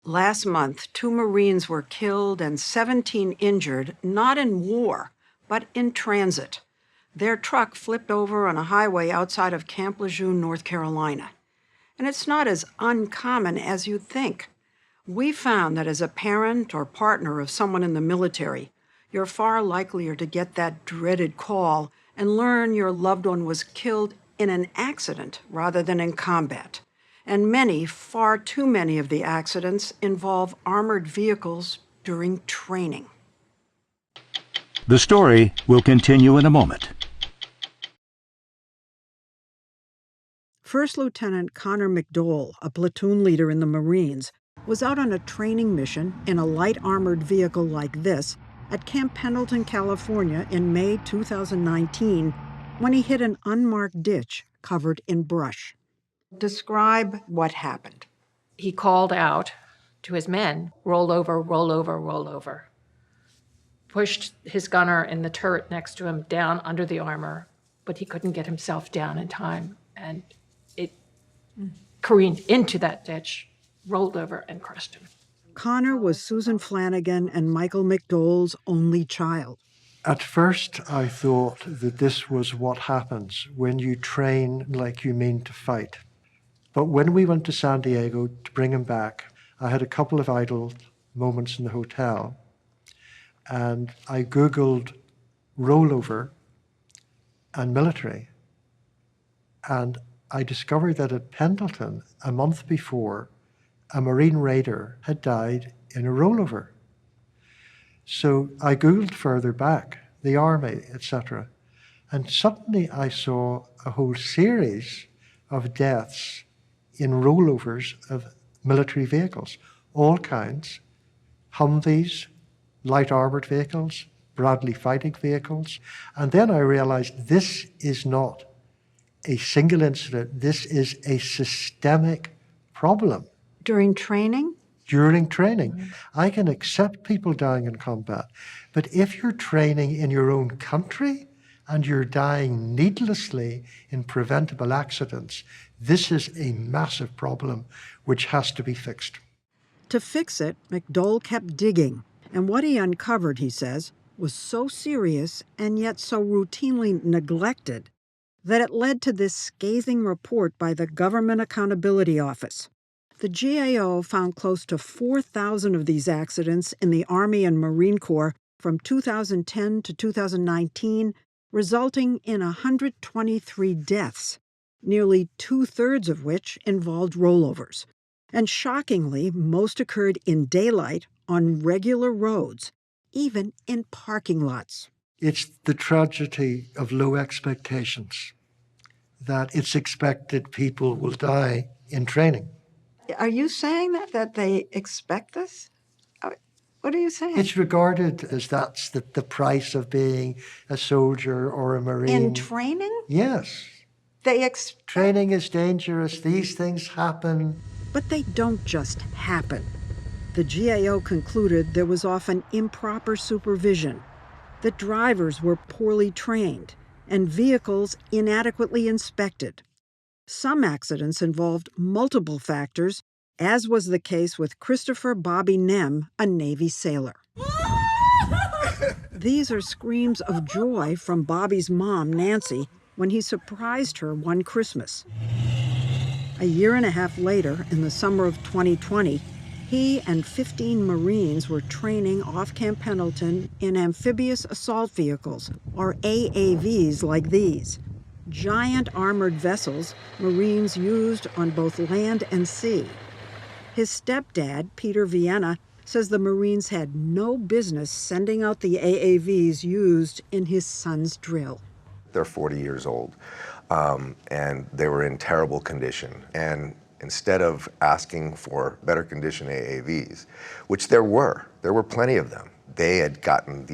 Last month, 2 Marines were killed and 17 injured, not in war, but in transit. Their truck flipped over on a highway outside of Camp Lejeune, North Carolina. And it's not as uncommon as you'd think. We found that as a parent or partner of someone in the military, you're far likelier to get that dreaded call and learn your loved one was killed in an accident rather than in combat. And many, far too many of the accidents involve armored vehicles during training. The story will continue in a moment. First Lieutenant Connor McDowell, a platoon leader in the Marines, was out on a training mission in a light armored vehicle like this at Camp Pendleton, California in May 2019 when he hit an unmarked ditch covered in brush. Describe what happened. He called out to his men, roll over, roll over, roll over. Pushed his gunner in the turret next to him down under the armor, but he couldn't get himself down in time, and it careened into that ditch, rolled over, and crushed him. Connor was Susan Flanagan and Michael McDowell's only child. At first, I thought that this was what happens when you train like you mean to fight. But when we went to San Diego to bring him back, I had a couple of idle moments in the hotel, and I Googled rollover and military, and I discovered that at Pendleton, a month before, a Marine raider had died in a rollover. So I Googled further back, the Army, etc., and suddenly I saw a whole series of deaths in rollovers of military vehicles, all kinds, Humvees, light armored vehicles, Bradley fighting vehicles. And then I realized this is not a single incident, this is a systemic problem. During training? During training. I can accept people dying in combat, but if you're training in your own country and you're dying needlessly in preventable accidents, this is a massive problem which has to be fixed. To fix it, McDowell kept digging, and what he uncovered, he says, was so serious and yet so routinely neglected that it led to this scathing report by the Government Accountability Office. The GAO found close to 4,000 of these accidents in the Army and Marine Corps from 2010 to 2019, resulting in 123 deaths, nearly 2/3 of which involved rollovers. And shockingly, most occurred in daylight on regular roads, even in parking lots. It's the tragedy of low expectations, that it's expected people will die in training. Are you saying that they expect this? What are you saying? It's regarded as that's the price of being a soldier or a Marine. In training? Yes. Training is dangerous. These things happen. But they don't just happen. The GAO concluded there was often improper supervision, that drivers were poorly trained, and vehicles inadequately inspected. Some accidents involved multiple factors, as was the case with Christopher Bobby Nem, a Navy sailor. These are screams of joy from Bobby's mom, Nancy, when he surprised her one Christmas. A year and a half later, in the summer of 2020, he and 15 Marines were training off Camp Pendleton in amphibious assault vehicles, or AAVs like these. Giant armored vessels Marines used on both land and sea. His stepdad, Peter Vienna, says the Marines had no business sending out the AAVs used in his son's drill. They're 40 years old, and they were in terrible condition. And instead of asking for better condition AAVs, which there were plenty of them, they had gotten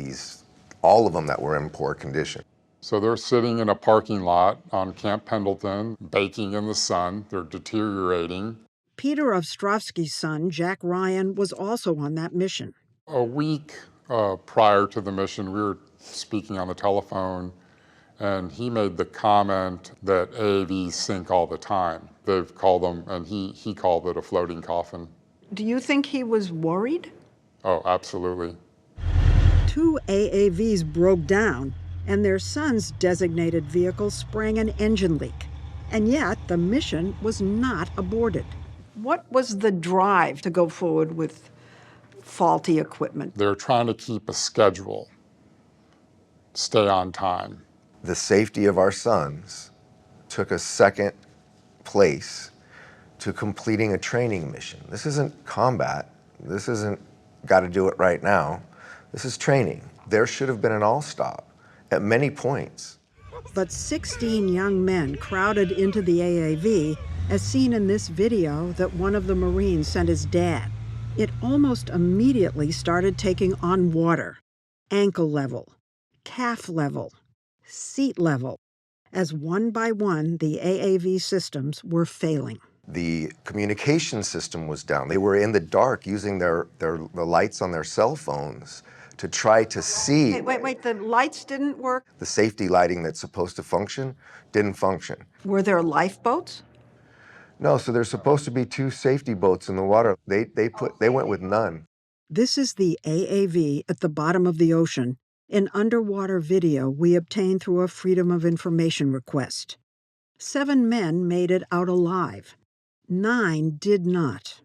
all of them that were in poor condition. So they're sitting in a parking lot on Camp Pendleton, baking in the sun. They're deteriorating. Peter Ostrovsky's son, Jack Ryan, was also on that mission. A week prior to the mission, we were speaking on the telephone, and he made the comment that AAVs sink all the time. They've called them, and he called it a floating coffin. Do you think he was worried? Oh, absolutely. 2 AAVs broke down, and their son's designated vehicle sprang an engine leak. And yet, the mission was not aborted. What was the drive to go forward with faulty equipment? They're trying to keep a schedule, stay on time. The safety of our sons took a second place to completing a training mission. This isn't combat. This isn't got to do it right now. This is training. There should have been an all-stop at many points. But 16 young men crowded into the AAV, as seen in this video that one of the Marines sent his dad. It almost immediately started taking on water, ankle level, calf level, seat level, as one by one the AAV systems were failing. The communication system was down. They were in the dark using the lights on their cell phones to try to see. Wait, the lights didn't work? The safety lighting that's supposed to function didn't function. Were there lifeboats? No, so there's supposed to be 2 safety boats in the water. They went with none. This is the AAV at the bottom of the ocean, an underwater video we obtained through a Freedom of Information request. 7 men made it out alive. 9 did not.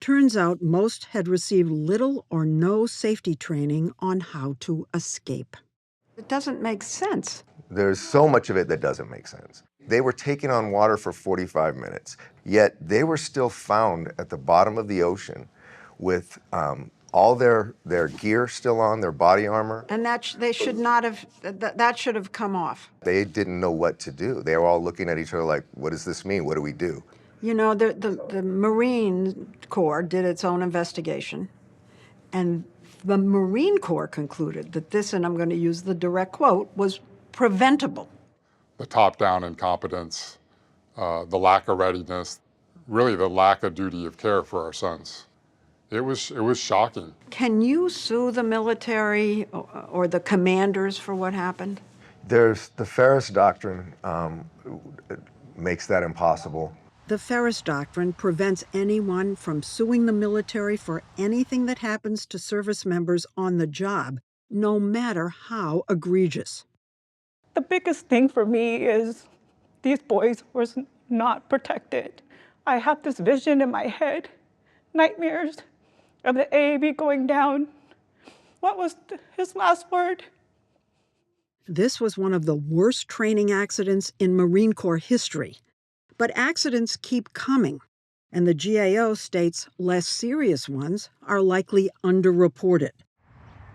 Turns out most had received little or no safety training on how to escape. It doesn't make sense. There's so much of it that doesn't make sense. They were taking on water for 45 minutes, yet they were still found at the bottom of the ocean with all their gear still on, their body armor. And they should not have, that should have come off. They didn't know what to do. They were all looking at each other like, what does this mean? What do we do? You know, the Marine Corps did its own investigation, and the Marine Corps concluded that this, and I'm going to use the direct quote, was preventable. The top-down incompetence, the lack of readiness, really the lack of duty of care for our sons. It was shocking. Can you sue the military or the commanders for what happened? There's the Ferris Doctrine makes that impossible. The Ferris Doctrine prevents anyone from suing the military for anything that happens to service members on the job, no matter how egregious. The biggest thing for me is these boys were not protected. I have this vision in my head, nightmares of the AAV going down. What was his last word? This was one of the worst training accidents in Marine Corps history. But accidents keep coming, and the GAO states less serious ones are likely underreported.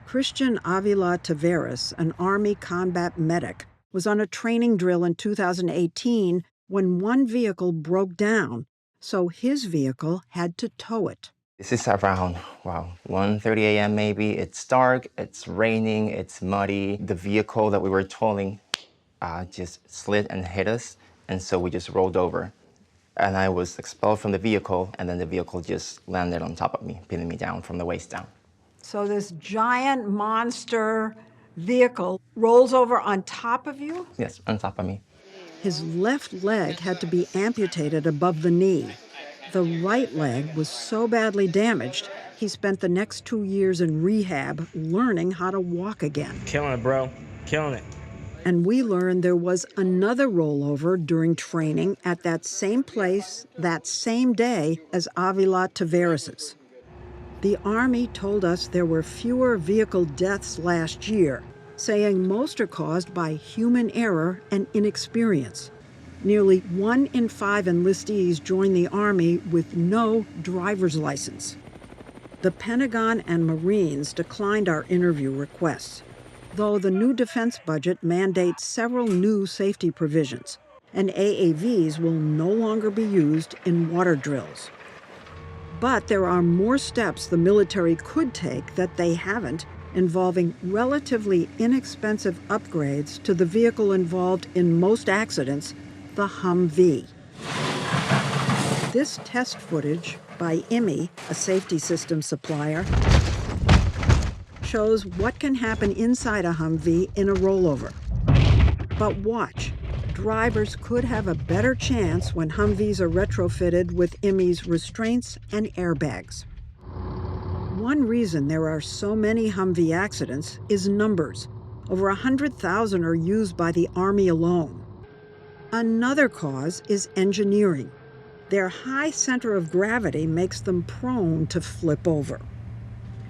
Christian Avila Taveras, an Army combat medic, was on a training drill in 2018 when one vehicle broke down, so his vehicle had to tow it. This is around, 1:30 a.m. maybe. It's dark, it's raining, it's muddy. The vehicle that we were towing just slid and hit us, and so we just rolled over. And I was expelled from the vehicle, and then the vehicle just landed on top of me, pinning me down from the waist down. So this giant monster vehicle rolls over on top of you? Yes, on top of me. His left leg had to be amputated above the knee. The right leg was so badly damaged, he spent the next 2 years in rehab learning how to walk again. Killing it, bro. Killing it. And we learned there was another rollover during training at that same place, that same day as Avila Taveras'. The Army told us there were fewer vehicle deaths last year, saying most are caused by human error and inexperience. Nearly 1 in 5 enlistees join the Army with no driver's license. The Pentagon and Marines declined our interview requests, though the new defense budget mandates several new safety provisions, and AAVs will no longer be used in water drills. But there are more steps the military could take that they haven't, involving relatively inexpensive upgrades to the vehicle involved in most accidents, the Humvee. This test footage by IMI, a safety system supplier, shows what can happen inside a Humvee in a rollover. But watch. drivers could have a better chance when Humvees are retrofitted with IMI's restraints and airbags. One reason there are so many Humvee accidents is numbers. Over 100,000 are used by the Army alone. Another cause is engineering. Their high center of gravity makes them prone to flip over.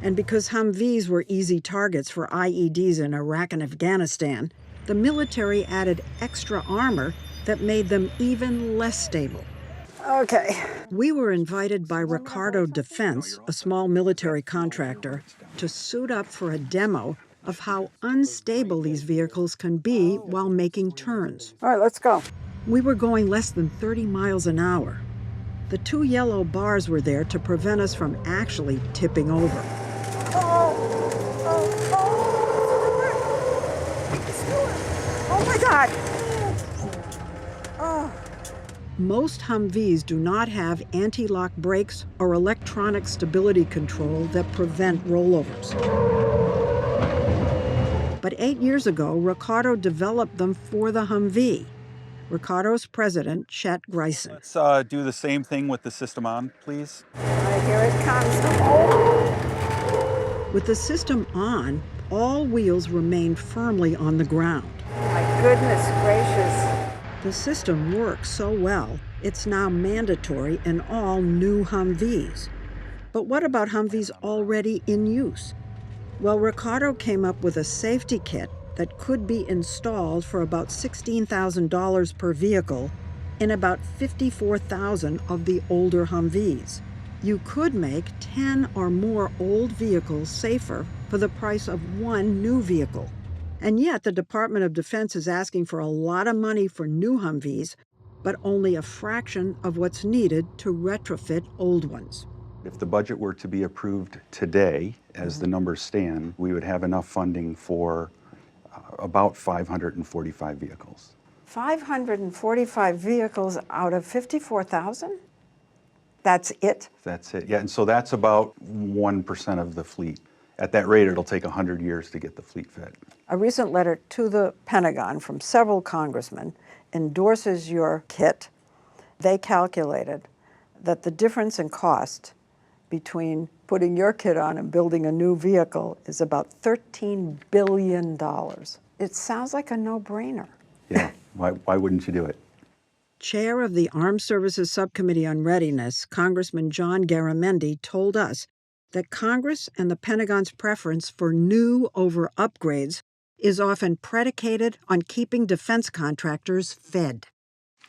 And because Humvees were easy targets for IEDs in Iraq and Afghanistan, the military added extra armor that made them even less stable. Okay. We were invited by Ricardo Defense, a small military contractor, to suit up for a demo of how unstable these vehicles can be while making turns. All right, let's go. We were going less than 30 miles an hour. The 2 yellow bars were there to prevent us from actually tipping over. Oh my God! Most Humvees do not have anti-lock brakes or electronic stability control that prevent rollovers. But 8 years ago, Ricardo developed them for the Humvee. Ricardo's president, Chet Greisen. Let's do the same thing with the system on, please. All right, here it comes. With the system on, all wheels remain firmly on the ground. My goodness gracious. The system works so well, it's now mandatory in all new Humvees. But what about Humvees already in use? Well, Ricardo came up with a safety kit that could be installed for about $16,000 per vehicle in about 54,000 of the older Humvees. You could make 10 or more old vehicles safer for the price of one new vehicle. And yet the Department of Defense is asking for a lot of money for new Humvees, but only a fraction of what's needed to retrofit old ones. If the budget were to be approved today, as the numbers stand, we would have enough funding for about 545 vehicles. 545 vehicles out of 54,000? That's it? That's it, yeah, and so that's about 1% of the fleet. At that rate, it'll take 100 years to get the fleet fit. A recent letter to the Pentagon from several congressmen endorses your kit. They calculated that the difference in cost between putting your kit on and building a new vehicle is about $13 billion. It sounds like a no-brainer. Yeah, why wouldn't you do it? Chair of the Armed Services Subcommittee on Readiness, Congressman John Garamendi, told us that Congress and the Pentagon's preference for new over upgrades is often predicated on keeping defense contractors fed.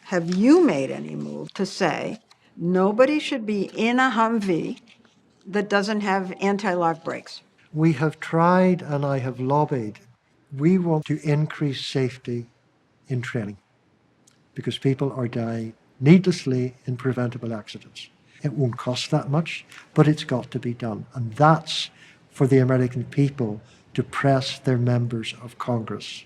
Have you made any move to say nobody should be in a Humvee that doesn't have anti-lock brakes? We have tried and I have lobbied. We want to increase safety in training because people are dying needlessly in preventable accidents. It won't cost that much, but it's got to be done. And that's for the American people to press their members of Congress.